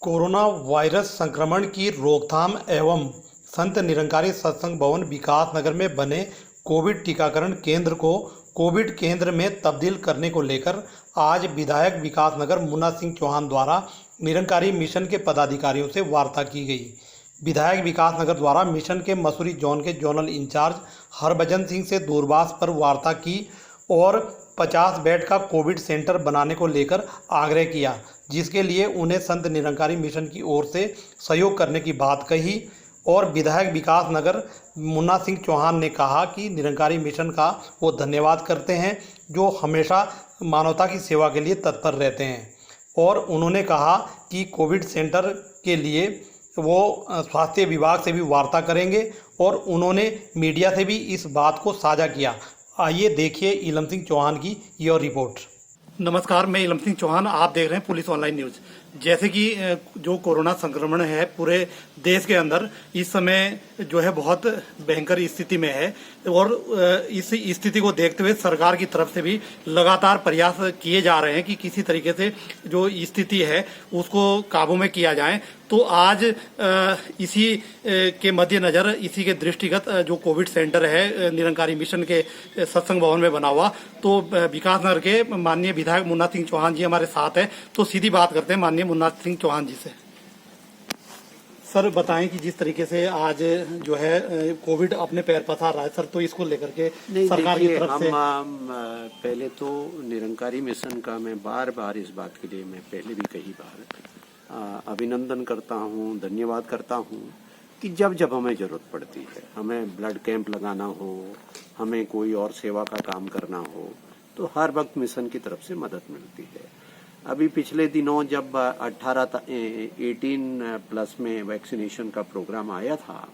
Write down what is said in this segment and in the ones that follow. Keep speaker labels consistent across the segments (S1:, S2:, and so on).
S1: Corona virus संक्रमण की रोकथाम एवं संत निरंकारी सत्संग भवन विकास नगर में बने कोविड टीकाकरण केंद्र को कोविड केंद्र में तब्दील करने को लेकर आज विधायक विकास नगर मुन्ना सिंह चौहान द्वारा निरंकारी मिशन के पदाधिकारियों से वार्ता की गई। विधायक विकास नगर द्वारा मिशन के मसूरी जोन के जोनल इंचार्ज हरभजन सिंह से दूरभाष पर वार्ता की और 50 बेड का कोविड सेंटर बनाने को लेकर आग्रह किया, जिसके लिए उन्हें संत निरंकारी मिशन की ओर से सहयोग करने की बात कही। और विधायक विकास नगर मुन्ना सिंह चौहान ने कहा कि निरंकारी मिशन का वो धन्यवाद करते हैं जो हमेशा मानवता की सेवा के लिए तत्पर रहते हैं। और उन्होंने कहा कि कोविड सेंटर के लिए वो स्वास्थ्य विभाग से भी वार्ता करेंगे और उन्होंने मीडिया से भी इस बात को साझा किया। आइए देखिए इलम सिंह चौहान की यह रिपोर्ट। नमस्कार, मैं इलम सिंह चौहान, आप देख रहे हैं पुलिस ऑनलाइन न्यूज। जैसे कि जो कोरोना संक्रमण है पूरे देश के अंदर इस समय जो है बहुत भयंकर स्थिति में है और इस स्थिति को देखते हुए सरकार की तरफ से भी लगातार प्रयास किए जा रहे हैं कि किसी तरीके से जो स्थिति है उसको काबू में किया जाए। तो आज इसी के मद्देनजर, इसी के दृष्टिगत जो कोविड सेंटर है निरंकारी मिशन के सत्संग भवन में बना हुआ, तो विकासनगर के माननीय विधायक मुन्ना सिंह चौहान जी हमारे साथ हैं। तो सीधी बात करते हैं माननीय मुन्ना सिंह चौहान जी से। सर बताएं कि जिस तरीके से आज जो है कोविड अपने पैर पसार रहा है सर, तो इसको लेकर के सरकार की तरफ से
S2: हम पहले तो निरंकारी मिशन का मैं बार बार इस बात के लिए मैं पहले भी कई बार अभिनंदन करता हूँ, धन्यवाद करता हूँ कि जब जब हमें जरूरत पड़ती है, हमें ब्लड कैंप लगाना हो, हमें कोई और सेवा का काम करना हो, तो हर वक्त मिशन की तरफ से मदद मिलती है। अभी पिछले दिनों जब 18 प्लस में वैक्सीनेशन का प्रोग्राम आया था,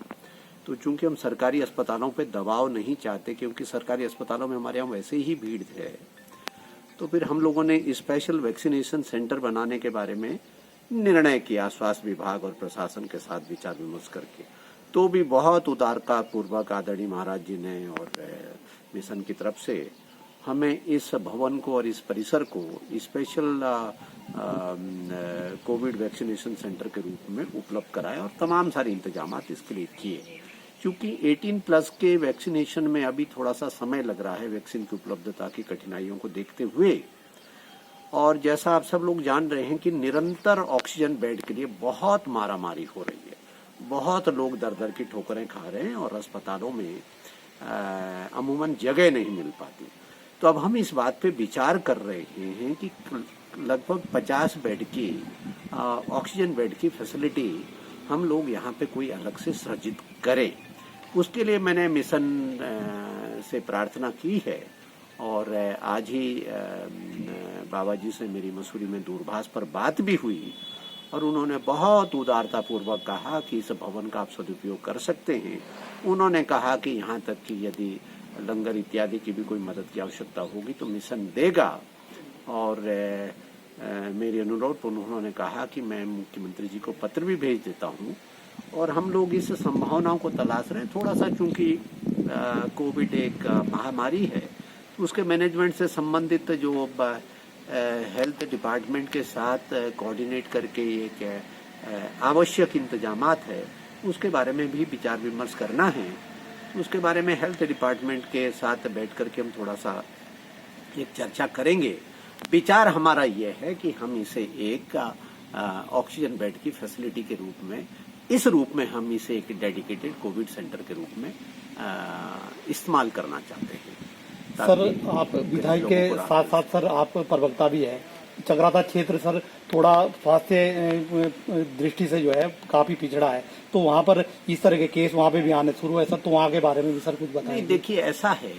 S2: तो चूंकि हम सरकारी अस्पतालों पे दबाव नहीं चाहते, क्योंकि सरकारी अस्पतालों में हमारे यहाँ वैसे ही भीड़ है, तो फिर हम लोगों ने स्पेशल वैक्सीनेशन सेंटर बनाने के बारे में निर्णय किया स्वास्थ्य विभाग और प्रशासन के साथ विचार विमर्श करके। तो भी बहुत उदारता पूर्वक आदरणीय महाराज जी ने और मिशन की तरफ से हमें इस भवन को और इस परिसर को स्पेशल कोविड वैक्सीनेशन सेंटर के रूप में उपलब्ध कराया और तमाम सारे इंतजाम इसके लिए किए। क्योंकि 18 प्लस के वैक्सीनेशन में अभी थोड़ा सा समय लग रहा है वैक्सीन की उपलब्धता की कठिनाइयों को देखते हुए, और जैसा आप सब लोग जान रहे हैं कि निरंतर ऑक्सीजन बेड के लिए बहुत मारामारी हो रही है, बहुत लोग दर दर की ठोकरें खा रहे हैं और अस्पतालों में अमूमन जगह नहीं मिल पाती। तो अब हम इस बात पे विचार कर रहे हैं कि लगभग 50 बेड की ऑक्सीजन बेड की फैसिलिटी हम लोग यहाँ पे कोई अलग से सृजित करें। उसके लिए मैंने मिशन से प्रार्थना की है और आज ही बाबा जी से मेरी मसूरी में दूरभाष पर बात भी हुई और उन्होंने बहुत उदारता पूर्वक कहा कि इस भवन का आप सदुपयोग कर सकते हैं। उन्होंने कहा कि यहाँ तक कि यदि लंगर इत्यादि की भी कोई मदद की आवश्यकता होगी तो मिशन देगा। और मेरे अनुरोध पर उन्होंने कहा कि मैं मुख्यमंत्री जी को पत्र भी भेज देता हूँ और हम लोग इस संभावनाओं को तलाश रहे हैं। थोड़ा सा चूंकि कोविड एक महामारी है, उसके मैनेजमेंट से संबंधित जो हेल्थ डिपार्टमेंट के साथ कोऑर्डिनेट करके एक आवश्यक इंतजामात है, उसके बारे में भी विचार विमर्श करना है। उसके बारे में हेल्थ डिपार्टमेंट के साथ बैठ करके हम थोड़ा सा एक चर्चा करेंगे। विचार हमारा ये है कि हम इसे एक ऑक्सीजन बेड की फैसिलिटी के रूप में, इस रूप में हम इसे एक डेडिकेटेड कोविड सेंटर के रूप में इस्तेमाल करना चाहते हैं।
S1: सर आप विधायक के साथ साथ सर आप प्रवक्ता भी है। चक्राता क्षेत्र सर थोड़ा स्वास्थ्य दृष्टि से जो है काफी पिछड़ा है, तो वहाँ पर इस तरह के केस वहाँ पे भी आने शुरू है सर, तो वहाँ के बारे में भी सर कुछ बताएं।
S2: नहीं, देखिए ऐसा है,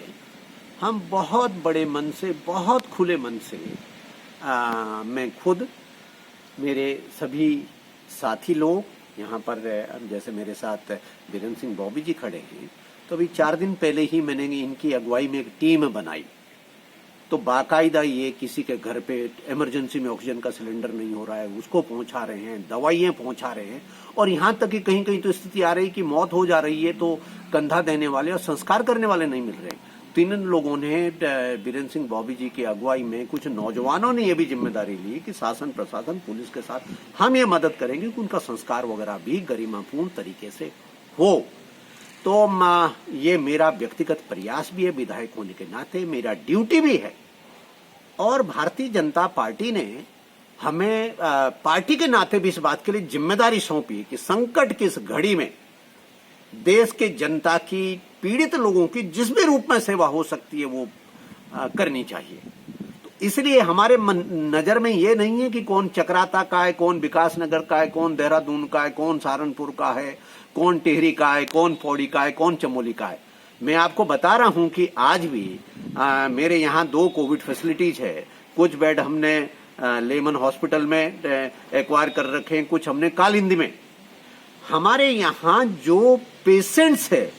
S2: हम बहुत बड़े मन से, बहुत खुले मन से मैं खुद, मेरे सभी साथी लोग यहाँ पर, जैसे मेरे साथ वीरेंद्र सिंह बॉबी जी खड़े हैं, तो अभी 4 दिन पहले ही मैंने इनकी अगुवाई में एक टीम बनाई। तो बाकायदा ये किसी के घर पे इमरजेंसी में ऑक्सीजन का सिलेंडर नहीं हो रहा है उसको पहुंचा रहे हैं, दवाइयां पहुंचा रहे हैं, और यहाँ तक कि कहीं कहीं तो स्थिति आ रही कि मौत हो जा रही है तो कंधा देने वाले और संस्कार करने वाले नहीं मिल रहे। तीन लोगों ने, बीरेंद्र सिंह बॉबी जी की अगुवाई में कुछ नौजवानों ने यह भी जिम्मेदारी ली कि शासन प्रशासन पुलिस के साथ हम ये मदद करेंगे कि उनका संस्कार वगैरह भी गरिमापूर्ण तरीके से हो। तो ये मेरा व्यक्तिगत प्रयास भी है, विधायक होने के नाते मेरा ड्यूटी भी है। और भारतीय जनता पार्टी ने हमें पार्टी के नाते भी इस बात के लिए जिम्मेदारी सौंपी कि संकट की इस घड़ी में देश के जनता की, पीड़ित लोगों की जिस भी रूप में सेवा हो सकती है वो करनी चाहिए। तो इसलिए हमारे नजर में ये नहीं है कि कौन चक्राता का है, कौन विकास नगर का है, कौन देहरादून का है, कौन सहारनपुर का है, कौन टिहरी का है, कौन पौड़ी का है, कौन चमोली का है। मैं आपको बता रहा हूं कि आज भी मेरे यहाँ 2 कोविड फैसिलिटीज है। कुछ बेड हमने लेमन हॉस्पिटल में एक्वायर कर रखे हैं, कुछ हमने कालिंदी में। हमारे यहाँ जो पेशेंट्स है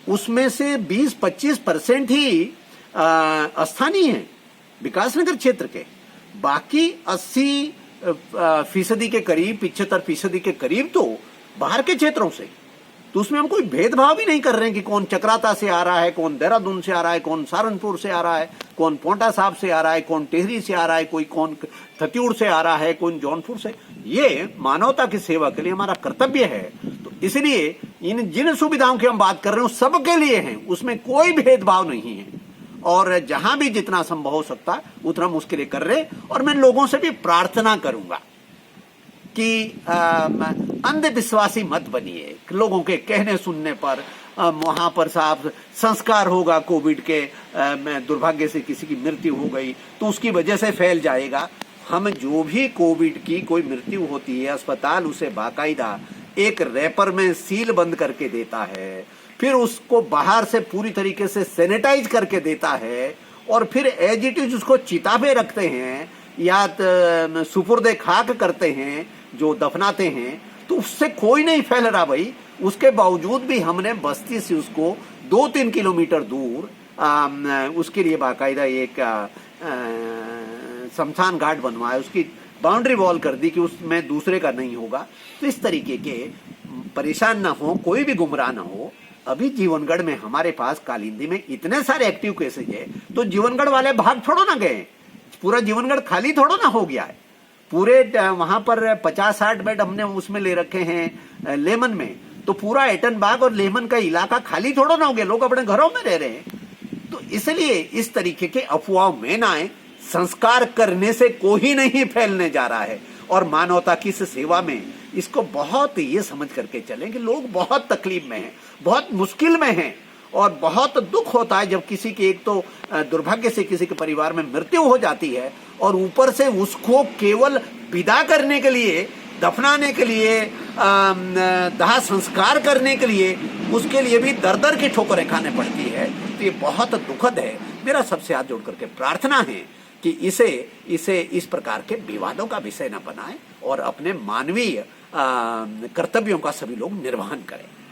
S2: उसमें से 20-25% ही स्थानीय है विकासनगर क्षेत्र के, बाकी 80% के करीब, 75% के करीब तो बाहर के क्षेत्रों से। तो उसमें हम कोई भेदभाव भी नहीं कर रहे हैं कि कौन चक्राता से आ रहा है, कौन देहरादून से आ रहा है, कौन सहारनपुर से आ रहा है, कौन पोंटा साहब से आ रहा है, कौन टिहरी से आ रहा है, कोई कौन थत्यूड़ से आ रहा है, कौन जौनपुर से। ये मानवता की सेवा के लिए हमारा कर्तव्य है। तो इसलिए इन जिन सुविधाओं की हम बात कर रहे हैं सबके लिए हैं, उसमें कोई भेदभाव नहीं है। और जहां भी जितना संभव हो सकता है उतना हम उसके लिए कर रहे हैं। और मैं लोगों से भी प्रार्थना करूंगा कि अंधविश्वासी मत बनिए। लोगों के कहने सुनने पर वहां पर साहब संस्कार होगा, कोविड के दुर्भाग्य से किसी की मृत्यु हो गई तो उसकी वजह से फैल जाएगा। हम जो भी कोविड की कोई मृत्यु होती है, अस्पताल उसे बाकायदा एक रैपर में सील बंद करके देता है, फिर उसको बाहर से पूरी तरीके से सैनिटाइज करके देता है, और फिर एज इट इज उसको चिता पे रखते हैं या सुपुर्दे खाक करते हैं, जो दफनाते हैं। तो उससे कोई नहीं फैल रहा भाई। उसके बावजूद भी हमने बस्ती से उसको 2-3 किलोमीटर दूर उसके लिए बाकायदा एक शमशान घाट बनवाया, उसकी बाउंड्री वॉल कर दी कि उसमें दूसरे का नहीं होगा। तो इस तरीके के परेशान ना हो, कोई भी गुमराह ना हो। अभी जीवनगढ़ में हमारे पास कालिंदी में इतने सारे एक्टिव केसेज है, तो जीवनगढ़ वाले भाग छोड़ो ना गए, पूरा जीवनगढ़ खाली थोड़ो ना हो गया है। पूरे वहां पर 50-60 बेड हमने उसमें ले रखे हैं लेमन में, तो पूरा एटनबाग और लेमन का इलाका खाली थोड़ो ना हो गया, लोग अपने घरों में रह रहे हैं। तो इसलिए इस तरीके के अफवाहों में ना आए। संस्कार करने से कोई नहीं फैलने जा रहा है। और मानवता की इस सेवा में इसको बहुत ये समझ करके चलें कि लोग बहुत तकलीफ में हैं, बहुत मुश्किल में हैं, और बहुत दुख होता है जब किसी की, एक तो दुर्भाग्य से किसी के परिवार में मृत्यु हो जाती है, और ऊपर से उसको केवल विदा करने के लिए, दफनाने के लिए, दाह संस्कार करने के लिए, उसके लिए भी दर दर की ठोकरें खाने पड़ती है। तो ये बहुत दुखद है। मेरा सबसे हाथ जोड़ करके प्रार्थना है कि इसे इस प्रकार के विवादों का विषय न बनाएं और अपने मानवीय कर्तव्यों का सभी लोग निर्वहन करें।